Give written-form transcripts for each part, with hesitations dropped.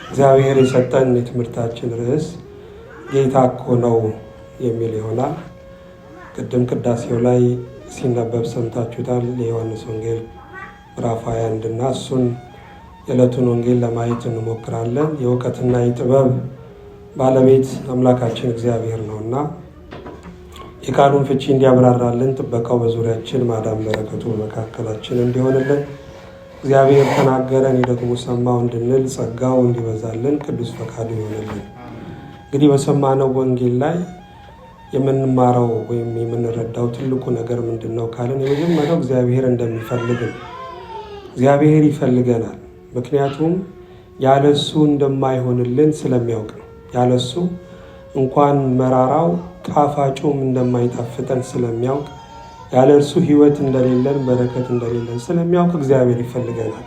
እግዚአብሔር የሰጠን የትምህርታችን ርዕስ ጌታ እኮ ነው የሚል ይሆናል። ቅድም ቅዳሴው ላይ ሲነበብ ሰምታችሁታል። የዮሐንስ ወንጌል ምዕራፍ 21 እና እሱን የዕለቱን ወንጌል ለማየት እንሞክራለን። የእውቀትና የጥበብ ባለቤት አምላካችን እግዚአብሔር ነውና የቃሉን ፍቺ እንዲያብራራልን ጥበቃው በዙሪያችን ማዳን በረከቱ በመካከላችን እንዲሆንልን እግዚአብሔር ተናገረ እኔ ደግሞ ሰማሁ እንድንል ጸጋው እንዲበዛልን ቅዱስ ፈቃዱ ይሆንልን። እንግዲህ በሰማነው ወንጌል ላይ የምንማረው ወይም የምንረዳው ትልቁ ነገር ምንድነው ካልን የመጀመሪያው እግዚአብሔር እንደሚፈልግን እግዚአብሔር ይፈልገናል። ምክንያቱም ያለሱ እንደማይሆንልን ስለሚያውቅ ነው። ያለሱ እንኳን መራራው ጣፋጩም እንደማይጣፍጠን ስለሚያውቅ ያለ እርሱ ሕይወት እንደሌለን በረከት እንደሌለን ስለሚያውቅ እግዚአብሔር ይፈልገናል።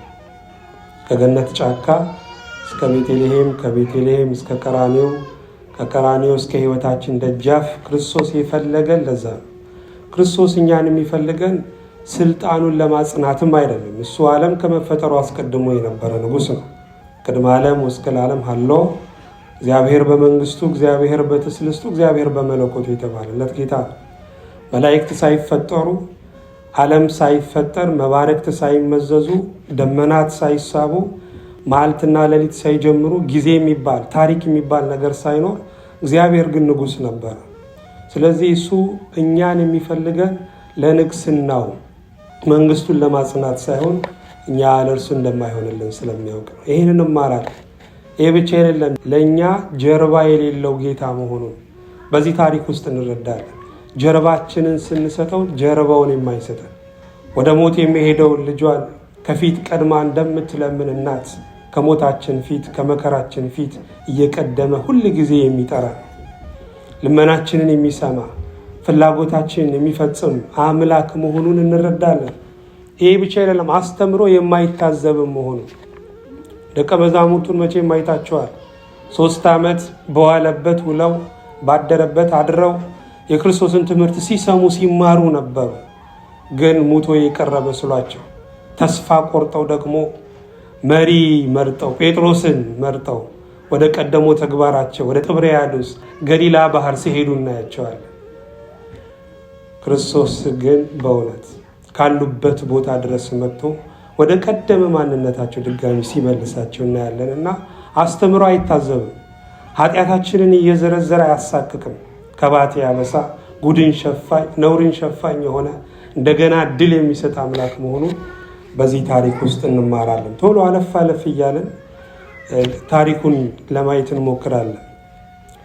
ከገነት ጫካ እስከ ቤተልሔም፣ ከቤተልሔም እስከ ቀራንዮ፣ ከቀራንዮ እስከ ሕይወታችን ደጃፍ ክርስቶስ የፈለገን ለዛ ነው። ክርስቶስ እኛን የሚፈልገን ስልጣኑን ለማጽናትም አይደለም። እሱ ዓለም ከመፈጠሩ አስቀድሞ የነበረ ንጉሥ ነው። ቅድመ ዓለም ወእስከ ለዓለም ሀሎ እግዚአብሔር በመንግስቱ እግዚአብሔር በትስልስቱ እግዚአብሔር በመለኮቱ የተባለለት ጌታ ነው። መላእክት ሳይፈጠሩ ዓለም ሳይፈጠር መባረክት ሳይመዘዙ ደመናት ሳይሳቡ መዓልትና ሌሊት ሳይጀምሩ ጊዜ የሚባል ታሪክ የሚባል ነገር ሳይኖር እግዚአብሔር ግን ንጉሥ ነበረ። ስለዚህ እሱ እኛን የሚፈልገን ለንግስናው መንግስቱን ለማጽናት ሳይሆን እኛ ለእርሱ እንደማይሆንልን ስለሚያውቅ ነው። ይህንን እንማራለን። ይህ ብቻ አይደለም፣ ለእኛ ጀርባ የሌለው ጌታ መሆኑን በዚህ ታሪክ ውስጥ እንረዳለን። ጀርባችንን ስንሰጠው ጀርባውን የማይሰጠን ወደ ሞት የሚሄደውን ልጇን ከፊት ቀድማ እንደምትለምን እናት ከሞታችን ፊት ከመከራችን ፊት እየቀደመ ሁል ጊዜ የሚጠራ ልመናችንን የሚሰማ ፍላጎታችንን የሚፈጽም አምላክ መሆኑን እንረዳለን። ይህ ብቻ አይደለም፣ አስተምሮ የማይታዘብም መሆኑን ደቀ መዛሙርቱን መቼም አይታቸዋል። 3 ዓመት በዋለበት ውለው ባደረበት አድረው የክርስቶስን ትምህርት ሲሰሙ ሲማሩ ነበሩ። ግን ሙቶ የቀረ መስሏቸው ተስፋ ቆርጠው ደግሞ መሪ መርጠው ጴጥሮስን መርጠው ወደ ቀደሞ ተግባራቸው ወደ ጥብርያዶስ ገሊላ ባህር ሲሄዱ እናያቸዋለን። ክርስቶስ ግን በእውነት ካሉበት ቦታ ድረስ መጥቶ ወደ ቀደመ ማንነታቸው ድጋሚ ሲመልሳቸው እናያለን እና አስተምሮ አይታዘብም። ኃጢአታችንን እየዘረዘረ አያሳክክም። ከባቴ ያበሳ ጉድን ሸፋኝ ነውርን ሸፋኝ የሆነ እንደገና ድል የሚሰጥ አምላክ መሆኑን በዚህ ታሪክ ውስጥ እንማራለን። ቶሎ አለፍ አለፍ እያለን ታሪኩን ለማየት እንሞክራለን።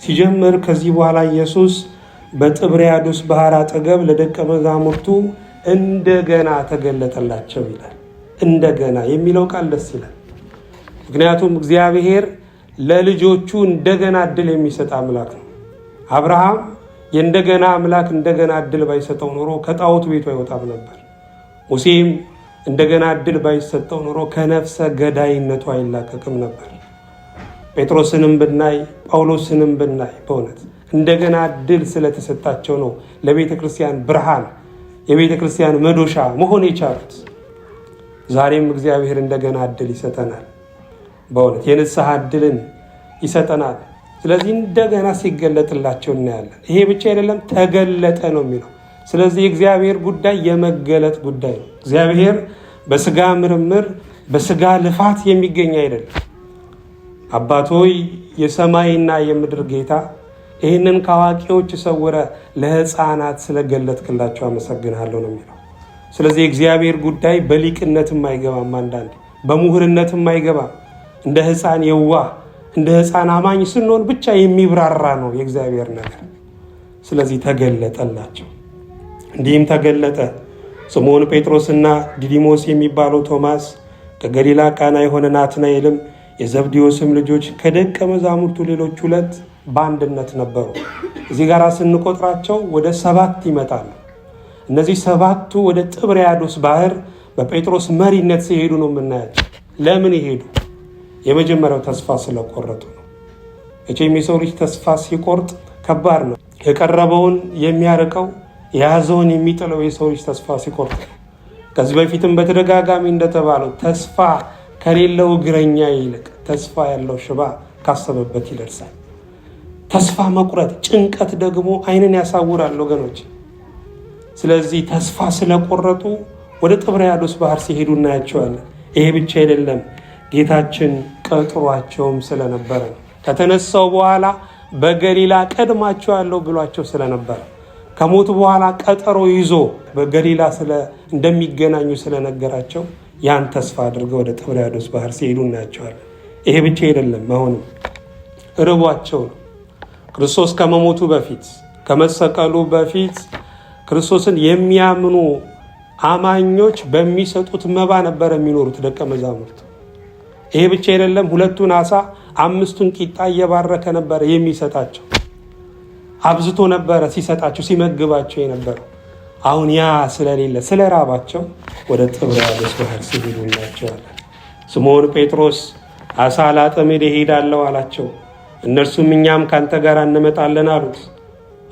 ሲጀምር ከዚህ በኋላ ኢየሱስ በጥብርያዶስ ባህር አጠገብ ለደቀ መዛሙርቱ እንደገና ተገለጠላቸው ይላል። እንደገና የሚለው ቃል ደስ ይላል። ምክንያቱም እግዚአብሔር ለልጆቹ እንደገና እድል የሚሰጥ አምላክ ነው። አብርሃም የእንደገና አምላክ እንደገና እድል ባይሰጠው ኖሮ ከጣዖት ቤቱ አይወጣም ነበር። ሙሴም እንደገና እድል ባይሰጠው ኖሮ ከነፍሰ ገዳይነቱ አይላቀቅም ነበር። ጴጥሮስንም ብናይ ጳውሎስንም ብናይ በእውነት እንደገና እድል ስለተሰጣቸው ነው ለቤተ ክርስቲያን ብርሃን የቤተ ክርስቲያን መዶሻ መሆን የቻሉት። ዛሬም እግዚአብሔር እንደገና እድል ይሰጠናል። በእውነት የንስሐ እድልን ይሰጠናል። ስለዚህ እንደገና ሲገለጥላቸው እናያለን። ይሄ ብቻ አይደለም፣ ተገለጠ ነው የሚለው። ስለዚህ የእግዚአብሔር ጉዳይ የመገለጥ ጉዳይ ነው። እግዚአብሔር በስጋ ምርምር በስጋ ልፋት የሚገኝ አይደለም። አባቶይ የሰማይና የምድር ጌታ ይህንን ከአዋቂዎች ሰውረ ለሕፃናት ስለገለጥክላቸው አመሰግናለሁ ነው የሚለው። ስለዚህ የእግዚአብሔር ጉዳይ በሊቅነትም አይገባም፣ አንዳንዴ በምሁርነትም አይገባም። እንደ ሕፃን የዋህ እንደ ሕፃን አማኝ ስንሆን ብቻ የሚብራራ ነው የእግዚአብሔር ነገር። ስለዚህ ተገለጠላቸው። እንዲህም ተገለጠ። ስምዖን ጴጥሮስና ዲዲሞስ የሚባለው ቶማስ፣ ከገሊላ ቃና የሆነ ናትናኤልም፣ የዘብዴዎስም ልጆች ከደቀ መዛሙርቱ ሌሎች 2 በአንድነት ነበሩ። እዚህ ጋር ስንቆጥራቸው ወደ 7 ይመጣሉ። እነዚህ 7ቱ ወደ ጥብርያዶስ ባህር በጴጥሮስ መሪነት ሲሄዱ ነው የምናያቸው። ለምን ይሄዱ? የመጀመሪያው ተስፋ ስለቆረጡ ነው። እቺም የሰው ልጅ ተስፋ ሲቆርጥ ከባድ ነው። የቀረበውን የሚያርቀው የያዘውን የሚጥለው የሰው ልጅ ተስፋ ሲቆርጥ ነው። ከዚህ በፊትም በተደጋጋሚ እንደተባለው ተስፋ ከሌለው እግረኛ ይልቅ ተስፋ ያለው ሽባ ካሰበበት ይደርሳል። ተስፋ መቁረጥ፣ ጭንቀት ደግሞ ዓይንን ያሳውራል ወገኖች። ስለዚህ ተስፋ ስለቆረጡ ወደ ጥብርያዶስ ባህር ሲሄዱ እናያቸዋለን። ይሄ ብቻ አይደለም፣ ጌታችን ቀጥሯቸውም ስለነበረ ነው። ከተነሳው በኋላ በገሊላ ቀድማቸዋለሁ ብሏቸው ስለነበረ ከሞት በኋላ ቀጠሮ ይዞ በገሊላ እንደሚገናኙ ስለነገራቸው ያን ተስፋ አድርገው ወደ ጥብርያዶስ ባህር ሲሄዱ እናያቸዋለን። ይሄ ብቻ አይደለም፣ አሁንም ርቧቸው ነው። ክርስቶስ ከመሞቱ በፊት ከመሰቀሉ በፊት ክርስቶስን የሚያምኑ አማኞች በሚሰጡት መባ ነበር የሚኖሩት ደቀ መዛሙርት። ይሄ ብቻ አይደለም፣ 2 ዓሣ 5 ቂጣ እየባረከ ነበር የሚሰጣቸው። አብዝቶ ነበረ ሲሰጣቸው ሲመግባቸው የነበረው። አሁን ያ ስለሌለ ስለራባቸው ወደ ጥብርያዶስ ባህር ሲሄዱ እናያቸዋለን። ስምዖን ጴጥሮስ ዓሣ ላጠምድ እሄዳለሁ አላቸው። እነርሱም እኛም ካንተ ጋር እንመጣለን አሉት።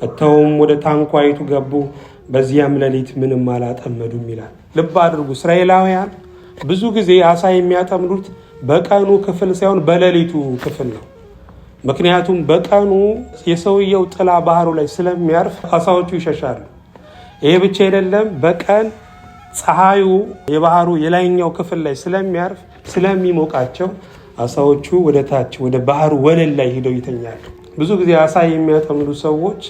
መጥተውም ወደ ታንኳይቱ ገቡ። በዚያም ሌሊት ምንም አላጠመዱም ይላል። ልብ አድርጉ፣ እስራኤላውያን ብዙ ጊዜ ዓሣ የሚያጠምዱት በቀኑ ክፍል ሳይሆን በሌሊቱ ክፍል ነው። ምክንያቱም በቀኑ የሰውየው ጥላ ባህሩ ላይ ስለሚያርፍ ዓሣዎቹ ይሸሻሉ። ይሄ ብቻ አይደለም፣ በቀን ፀሐዩ የባህሩ የላይኛው ክፍል ላይ ስለሚያርፍ ስለሚሞቃቸው ዓሣዎቹ ወደ ታች ወደ ባህሩ ወለል ላይ ሄደው ይተኛሉ። ብዙ ጊዜ ዓሣ የሚያጠምዱ ሰዎች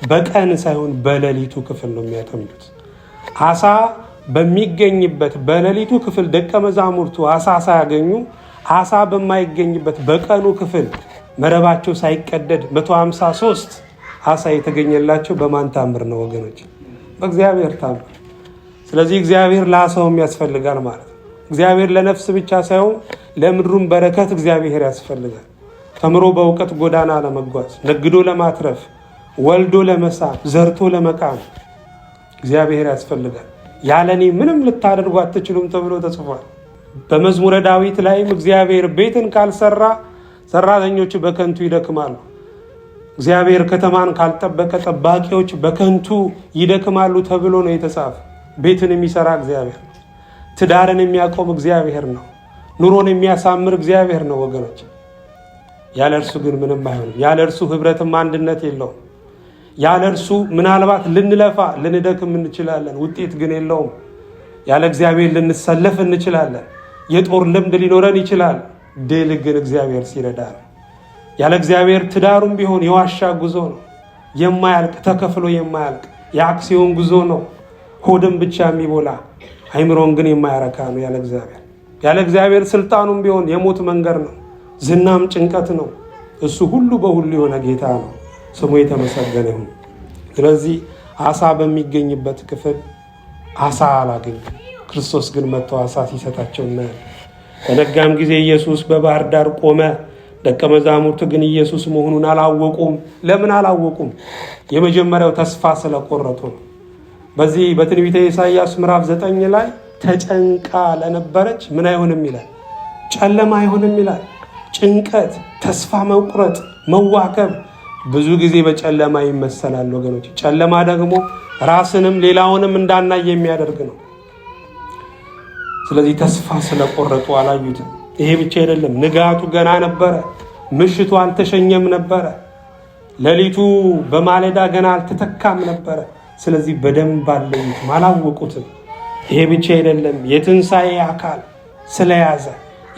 በቀን ሳይሆን በሌሊቱ ክፍል ነው የሚያጠምዱት። ዓሣ በሚገኝበት በሌሊቱ ክፍል ደቀ መዛሙርቱ ዓሣ ሳያገኙ፣ ዓሣ በማይገኝበት በቀኑ ክፍል መረባቸው ሳይቀደድ 153 ዓሣ የተገኘላቸው በማን ታምር ነው ወገኖች? በእግዚአብሔር ታምር። ስለዚህ እግዚአብሔር ለዓሣውም ያስፈልጋል ማለት ነው። እግዚአብሔር ለነፍስ ብቻ ሳይሆን ለምድሩም በረከት እግዚአብሔር ያስፈልጋል። ተምሮ በእውቀት ጎዳና ለመጓዝ፣ ነግዶ ለማትረፍ፣ ወልዶ ለመሳም፣ ዘርቶ ለመቃም እግዚአብሔር ያስፈልጋል። ያለኔ ምንም ልታደርጉ አትችሉም ተብሎ ተጽፏል። በመዝሙረ ዳዊት ላይም እግዚአብሔር ቤትን ካልሰራ ሰራተኞች በከንቱ ይደክማሉ። እግዚአብሔር ከተማን ካልጠበቀ ጠባቂዎች በከንቱ ይደክማሉ ተብሎ ነው የተጻፈ። ቤትን የሚሰራ እግዚአብሔር ነው። ትዳርን የሚያቆም እግዚአብሔር ነው። ኑሮን የሚያሳምር እግዚአብሔር ነው ወገኖች። ያለ እርሱ ግን ምንም አይሆንም። ያለ እርሱ ህብረትም አንድነት የለውም። ያለ እርሱ ምናልባት ልንለፋ ልንደክም እንችላለን፣ ውጤት ግን የለውም። ያለ እግዚአብሔር ልንሰለፍ እንችላለን፣ የጦር ልምድ ሊኖረን ይችላል፣ ድል ግን እግዚአብሔር ሲረዳ ነው። ያለ እግዚአብሔር ትዳሩም ቢሆን የዋሻ ጉዞ ነው፣ የማያልቅ ተከፍሎ የማያልቅ የአክሲዮን ጉዞ ነው፣ ሆድም ብቻ የሚሞላ አይምሮን ግን የማያረካ ነው። ያለ እግዚአብሔር ስልጣኑም ቢሆን የሞት መንገድ ነው፣ ዝናም ጭንቀት ነው። እሱ ሁሉ በሁሉ የሆነ ጌታ ነው። ስሙ የተመሰገነ ይሁን። ስለዚህ ዓሣ በሚገኝበት ክፍል ዓሣ አላገኙም። ክርስቶስ ግን መጥቶ ዓሣ ሲሰጣቸው እናያለን። በነጋም ጊዜ ኢየሱስ በባህር ዳር ቆመ። ደቀ መዛሙርቱ ግን ኢየሱስ መሆኑን አላወቁም። ለምን አላወቁም? የመጀመሪያው ተስፋ ስለቆረጡ ነው። በዚህ በትንቢተ ኢሳይያስ ምዕራፍ 9 ላይ ተጨንቃ ለነበረች ምን አይሆንም ይላል? ጨለማ አይሆንም ይላል። ጭንቀት፣ ተስፋ መቁረጥ፣ መዋከብ ብዙ ጊዜ በጨለማ ይመሰላል ወገኖች። ጨለማ ደግሞ ራስንም ሌላውንም እንዳናይ የሚያደርግ ነው። ስለዚህ ተስፋ ስለቆረጡ አላዩትም። ይሄ ብቻ አይደለም፣ ንጋቱ ገና ነበረ፣ ምሽቱ አልተሸኘም ነበረ፣ ሌሊቱ በማለዳ ገና አልተተካም ነበረ። ስለዚህ በደንብ አልለዩትም፣ አላወቁትም። ይሄ ብቻ አይደለም፣ የትንሣኤ አካል ስለያዘ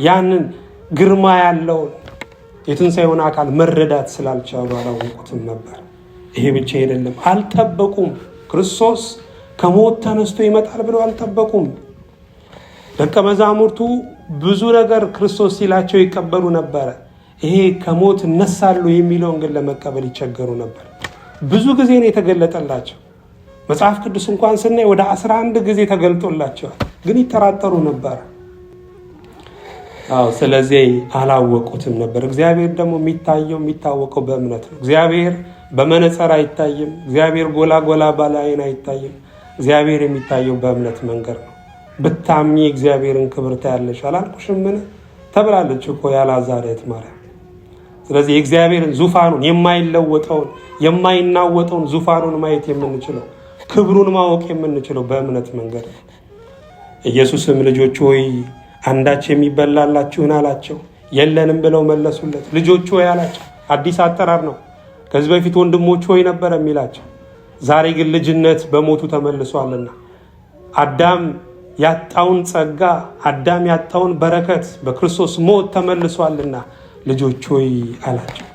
ያንን ግርማ ያለውን የትንሣኤውን አካል መረዳት ስላልቻሉ አላወቁትም ነበር። ይሄ ብቻ አይደለም፣ አልጠበቁም። ክርስቶስ ከሞት ተነስቶ ይመጣል ብለው አልጠበቁም። ደቀ መዛሙርቱ ብዙ ነገር ክርስቶስ ሲላቸው ይቀበሉ ነበረ። ይሄ ከሞት እነሳሉ የሚለውን ግን ለመቀበል ይቸገሩ ነበር። ብዙ ጊዜ ነው የተገለጠላቸው። መጽሐፍ ቅዱስ እንኳን ስናይ ወደ 11 ጊዜ ተገልጦላቸዋል፣ ግን ይጠራጠሩ ነበር። ስለዚህ አላወቁትም ነበር። እግዚአብሔር ደግሞ የሚታወቀው በእምነት ነው። እግዚአብሔር በመነጽር አይታይም። እግዚአብሔር ጎላ ጎላ ባለ ዓይን አይታይም። እግዚአብሔር የሚታየው በእምነት መንገድ ነው። ብታምኚ እግዚአብሔርን ክብር ታያለሽ አላልኩሽምን ተብላለች እኮ የአልዓዛር እህት ማርያም። ስለዚህ የእግዚአብሔርን ዙፋኑን የማይለወጠውን የማይናወጠውን ዙፋኑን ማየት የምንችለው ክብሩን ማወቅ የምንችለው በእምነት መንገድ ነው። ኢየሱስም ልጆች ሆይ አንዳች የሚበላላችሁን አላቸው። የለንም ብለው መለሱለት። ልጆች ሆይ አላቸው። አዲስ አጠራር ነው። ከዚህ በፊት ወንድሞች ሆይ ነበር የሚላቸው። ዛሬ ግን ልጅነት በሞቱ ተመልሷልና አዳም ያጣውን ጸጋ፣ አዳም ያጣውን በረከት በክርስቶስ ሞት ተመልሷልና ልጆች ሆይ አላቸው።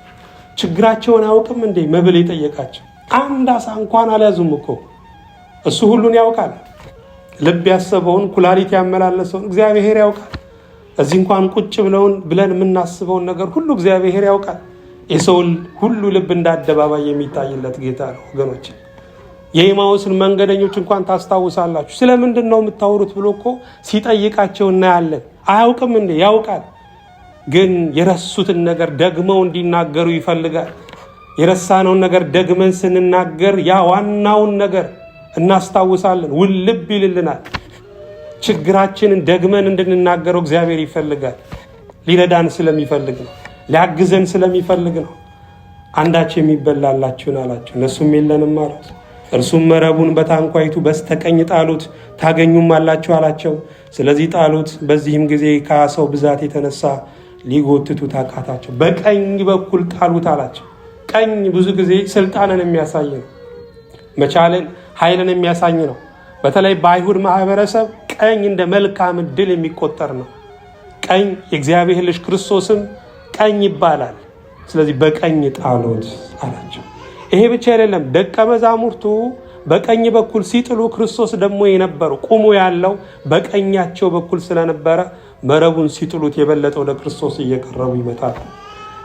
ችግራቸውን አያውቅም እንዴ? መብል የጠየቃቸው አንድ አሳ እንኳን አልያዙም እኮ። እሱ ሁሉን ያውቃል። ልብ ያሰበውን ኩላሊት ያመላለሰውን እግዚአብሔር ያውቃል። እዚህ እንኳን ቁጭ ብለን የምናስበውን ነገር ሁሉ እግዚአብሔር ያውቃል። የሰው ሁሉ ልብ እንደ አደባባይ የሚታይለት ጌታ ነው ወገኖች። የኤማውስን መንገደኞች እንኳን ታስታውሳላችሁ። ስለምንድን ነው የምታወሩት ብሎ እኮ ሲጠይቃቸው እናያለን። አያውቅም እንዴ? ያውቃል። ግን የረሱትን ነገር ደግመው እንዲናገሩ ይፈልጋል። የረሳነውን ነገር ደግመን ስንናገር ያ ዋናውን ነገር እናስታውሳለን፣ ውልብ ይልልናል። ችግራችንን ደግመን እንድንናገረው እግዚአብሔር ይፈልጋል። ሊረዳን ስለሚፈልግ ነው። ሊያግዘን ስለሚፈልግ ነው። አንዳች የሚበላላችሁን አላቸው። እነሱም የለንም አሉት። እርሱም መረቡን በታንኳይቱ በስተቀኝ ጣሉት፣ ታገኙም አላችሁ አላቸው። ስለዚህ ጣሉት። በዚህም ጊዜ ከዓሣው ብዛት የተነሳ ሊጎትቱት አቃታቸው። በቀኝ በኩል ጣሉት አላቸው። ቀኝ ብዙ ጊዜ ስልጣንን የሚያሳይ ነው። መቻልን፣ ኃይልን የሚያሳይ ነው። በተለይ በአይሁድ ማህበረሰብ ቀኝ እንደ መልካም ዕድል የሚቆጠር ነው። ቀኝ የእግዚአብሔር ልጅ ክርስቶስም ቀኝ ይባላል። ስለዚህ በቀኝ ጣሉት አላቸው። ይሄ ብቻ አይደለም። ደቀ መዛሙርቱ በቀኝ በኩል ሲጥሉ ክርስቶስ ደግሞ የነበረው ቁሙ ያለው በቀኛቸው በኩል ስለነበረ መረቡን ሲጥሉት የበለጠ ወደ ክርስቶስ እየቀረቡ ይመጣሉ።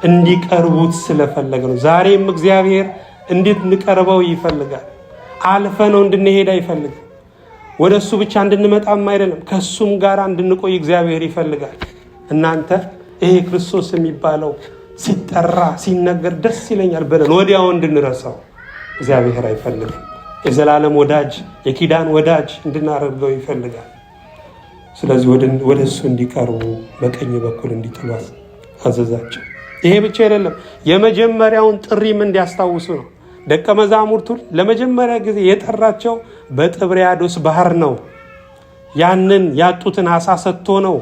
እንዲቀርቡት ስለፈለገ ነው። ዛሬም እግዚአብሔር እንድንቀርበው ይፈልጋል። አልፈነው እንድንሄድ አይፈልግም። ወደ እሱ ብቻ እንድንመጣም አይደለም፣ ከእሱም ጋር እንድንቆይ እግዚአብሔር ይፈልጋል። እናንተ ይሄ ክርስቶስ የሚባለው ሲጠራ ሲነገር ደስ ይለኛል ብለን ወዲያው እንድንረሳው እግዚአብሔር አይፈልግም። የዘላለም ወዳጅ፣ የኪዳን ወዳጅ እንድናደርገው ይፈልጋል። ስለዚህ ወደ እሱ እንዲቀርቡ በቀኝ በኩል እንዲጥሉ አዘዛቸው። ይሄ ብቻ አይደለም፣ የመጀመሪያውን ጥሪም እንዲያስታውሱ ነው። ደቀ መዛሙርቱን ለመጀመሪያ ጊዜ የጠራቸው በጥብርያዶስ ባህር ነው። ያንን ያጡትን ዓሣ ሰጥቶ ነው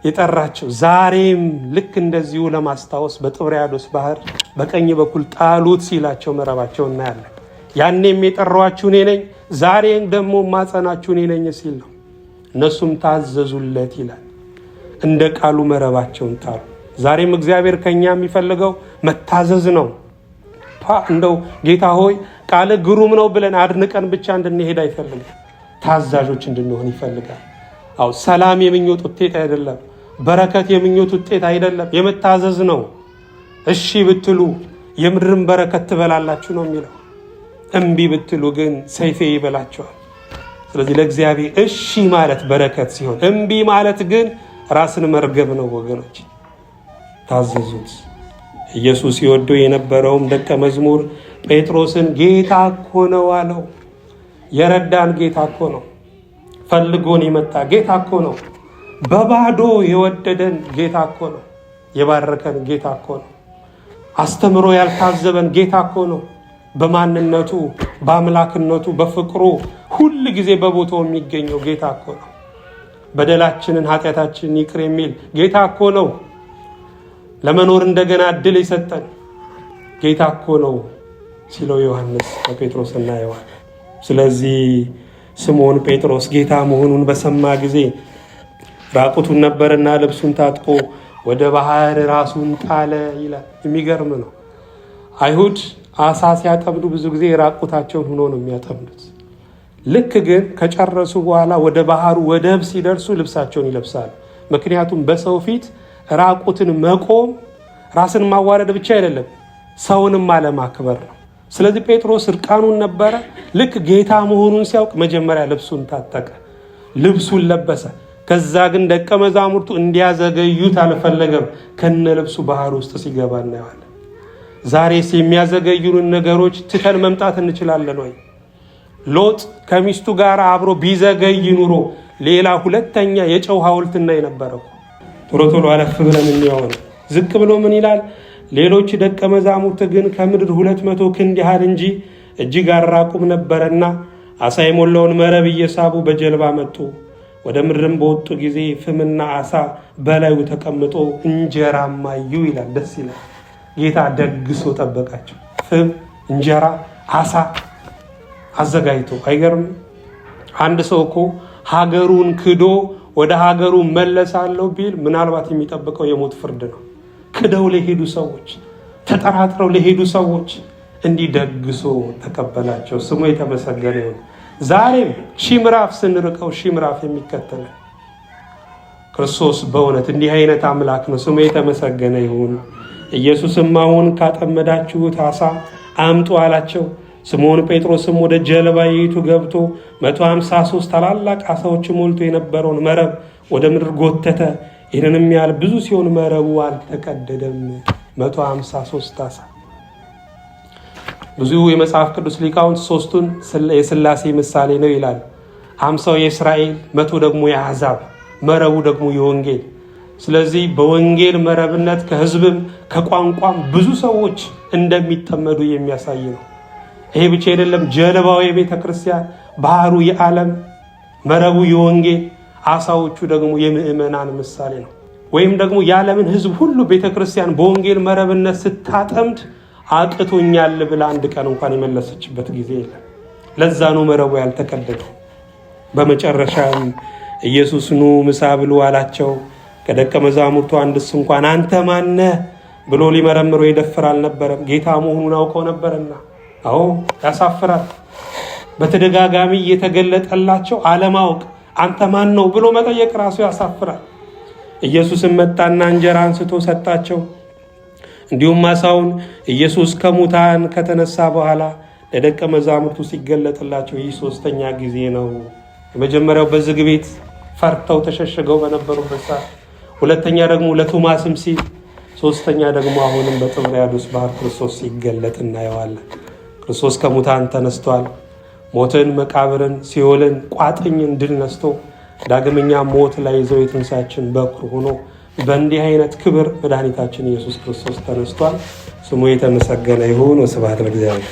የጠራቸው። ዛሬም ልክ እንደዚሁ ለማስታወስ በጥብርያዶስ ባህር በቀኝ በኩል ጣሉት ሲላቸው መረባቸው እናያለን። ያኔም የጠራኋችሁ እኔ ነኝ፣ ዛሬም ደግሞ ማጸናችሁ እኔ ነኝ ሲል ነው። እነሱም ታዘዙለት ይላል። እንደ ቃሉ መረባቸውን ጣሉ። ዛሬም እግዚአብሔር ከኛ የሚፈልገው መታዘዝ ነው። እንደው ጌታ ሆይ ቃል ግሩም ነው ብለን አድንቀን ብቻ እንድንሄድ አይፈልግም። ታዛዦች እንድንሆን ይፈልጋል። አው ሰላም የምኞት ውጤት አይደለም። በረከት የምኞት ውጤት አይደለም። የመታዘዝ ነው። እሺ ብትሉ የምድርን በረከት ትበላላችሁ ነው የሚለው። እምቢ ብትሉ ግን ሰይፌ ይበላችኋል። ስለዚህ ለእግዚአብሔር እሺ ማለት በረከት ሲሆን፣ እምቢ ማለት ግን ራስን መርገም ነው ወገኖች። ታዘዙት። ኢየሱስ ይወደው የነበረውም ደቀ መዝሙር ጴጥሮስን ጌታ እኮ ነው አለው። የረዳን ጌታ እኮ ነው። ፈልጎን የመጣ ጌታ እኮ ነው። በባዶ የወደደን ጌታ እኮ ነው። የባረከን ጌታ እኮ ነው። አስተምሮ ያልታዘበን ጌታ እኮ ነው። በማንነቱ በአምላክነቱ በፍቅሩ ሁል ጊዜ በቦታው የሚገኘው ጌታ እኮ ነው። በደላችንን ኃጢአታችንን ይቅር የሚል ጌታ እኮ ነው። ለመኖር እንደገና እድል የሰጠን ጌታ እኮ ነው ሲለው ዮሐንስ በጴጥሮስ እናየዋለን። ስለዚህ ስምዖን ጴጥሮስ ጌታ መሆኑን በሰማ ጊዜ ራቁቱን ነበርና ልብሱን ታጥቆ ወደ ባህር ራሱን ጣለ ይላል። የሚገርም ነው። አይሁድ አሳ ሲያጠምዱ ብዙ ጊዜ ራቁታቸውን ሆኖ ነው የሚያጠምዱት። ልክ ግን ከጨረሱ በኋላ ወደ ባህሩ ወደብ ሲደርሱ ልብሳቸውን ይለብሳሉ። ምክንያቱም በሰው ፊት ራቁትን መቆም ራስን ማዋረድ ብቻ አይደለም፣ ሰውንም አለማክበር ነው። ስለዚህ ጴጥሮስ እርቃኑን ነበረ። ልክ ጌታ መሆኑን ሲያውቅ መጀመሪያ ልብሱን ታጠቀ፣ ልብሱን ለበሰ። ከዛ ግን ደቀ መዛሙርቱ እንዲያዘገዩት አልፈለገም። ከነ ልብሱ ባህር ውስጥ ሲገባ እናየዋለን። ዛሬስ የሚያዘገዩንን ነገሮች ትተን መምጣት እንችላለን ወይ? ሎጥ ከሚስቱ ጋር አብሮ ቢዘገይ ኑሮ ሌላ ሁለተኛ የጨው ሐውልት እናይ ነበር እኮ። ቶሎ ቶሎ አለፍ ብለን እንየዋለን። ዝቅ ብሎ ምን ይላል? ሌሎች ደቀ መዛሙርት ግን ከምድር 200 ክንድ ያህል እንጂ እጅግ አራቁም ነበረና ዓሣ የሞላውን መረብ እየሳቡ በጀልባ መጡ። ወደ ምድርም በወጡ ጊዜ ፍምና አሳ በላዩ ተቀምጦ እንጀራም አዩ ይላል። ደስ ይላል። ጌታ ደግሶ ጠበቃቸው። ፍም፣ እንጀራ፣ አሳ አዘጋጅቶ። አይገርም? አንድ ሰው እኮ ሀገሩን ክዶ ወደ ሀገሩ መለሳለሁ ቢል ምናልባት የሚጠብቀው የሞት ፍርድ ነው። ክደው ለሄዱ ሰዎች፣ ተጠራጥረው ለሄዱ ሰዎች እንዲህ ደግሶ ተቀበላቸው። ስሙ የተመሰገነ ይሁን። ዛሬም ሺህ ምዕራፍ ስንርቀው ሺህ ምዕራፍ የሚከተለ ክርስቶስ በእውነት እንዲህ አይነት አምላክ ነው። ስሙ የተመሰገነ ይሁን። ኢየሱስም አሁን ካጠመዳችሁት አሳ አምጡ አላቸው። ስምዖን ጴጥሮስም ወደ ጀልባይቱ ገብቶ 153 ታላላቅ አሳዎች ሞልቶ የነበረውን መረብ ወደ ምድር ጎተተ። ይህንንም ያህል ብዙ ሲሆን መረቡ አልተቀደደም። 153 አሳ። ብዙ የመጽሐፍ ቅዱስ ሊቃውንት ሶስቱን የሥላሴ ምሳሌ ነው ይላል። 50 የእስራኤል፣ 100 ደግሞ የአሕዛብ፣ መረቡ ደግሞ የወንጌል። ስለዚህ በወንጌል መረብነት ከሕዝብም ከቋንቋም ብዙ ሰዎች እንደሚጠመዱ የሚያሳይ ነው። ይሄ ብቻ አይደለም። ጀልባው የቤተ ክርስቲያን፣ ባህሩ የዓለም፣ መረቡ የወንጌል፣ አሳዎቹ ደግሞ የምእመናን ምሳሌ ነው። ወይም ደግሞ የዓለምን ሕዝብ ሁሉ ቤተ ክርስቲያን በወንጌል መረብነት ስታጠምድ አቅቶኛል ብላ አንድ ቀን እንኳን የመለሰችበት ጊዜ የለም። ለዛ ነው መረቡ ያልተቀደደው። በመጨረሻም ኢየሱስ ኑ ምሳ ብሉ አላቸው። ከደቀ መዛሙርቱ አንድስ እንኳን አንተ ማነህ ብሎ ሊመረምረው የደፈረ አልነበረም። ጌታ መሆኑን አውቀው ነበርና። አዎ ያሳፍራል። በተደጋጋሚ እየተገለጠላቸው አለማወቅ፣ አንተ ማን ነው ብሎ መጠየቅ ራሱ ያሳፍራል። ኢየሱስም መጣና እንጀራ አንስቶ ሰጣቸው፣ እንዲሁም አሳውን። ኢየሱስ ከሙታን ከተነሳ በኋላ ለደቀ መዛሙርቱ ሲገለጥላቸው ይህ 3ኛ ጊዜ ነው። የመጀመሪያው በዝግ ቤት ፈርተው ተሸሽገው በነበሩበት ሰዓት፣ ሁለተኛ ደግሞ ለቶማስም ሲል፣ 3ኛ ደግሞ አሁንም በጥብርያዶስ ባህር ክርስቶስ ሲገለጥ እናየዋለን። ክርስቶስ ከሙታን ተነስቷል። ሞትን፣ መቃብርን፣ ሲኦልን፣ ቋጥኝን ድል ነስቶ ዳግመኛ ሞት ላይ ይዘው የትንሣኤያችን በኩር ሆኖ በእንዲህ አይነት ክብር መድኃኒታችን ኢየሱስ ክርስቶስ ተነስቷል። ስሙ የተመሰገነ ይሁን። ወስብሐት ለእግዚአብሔር።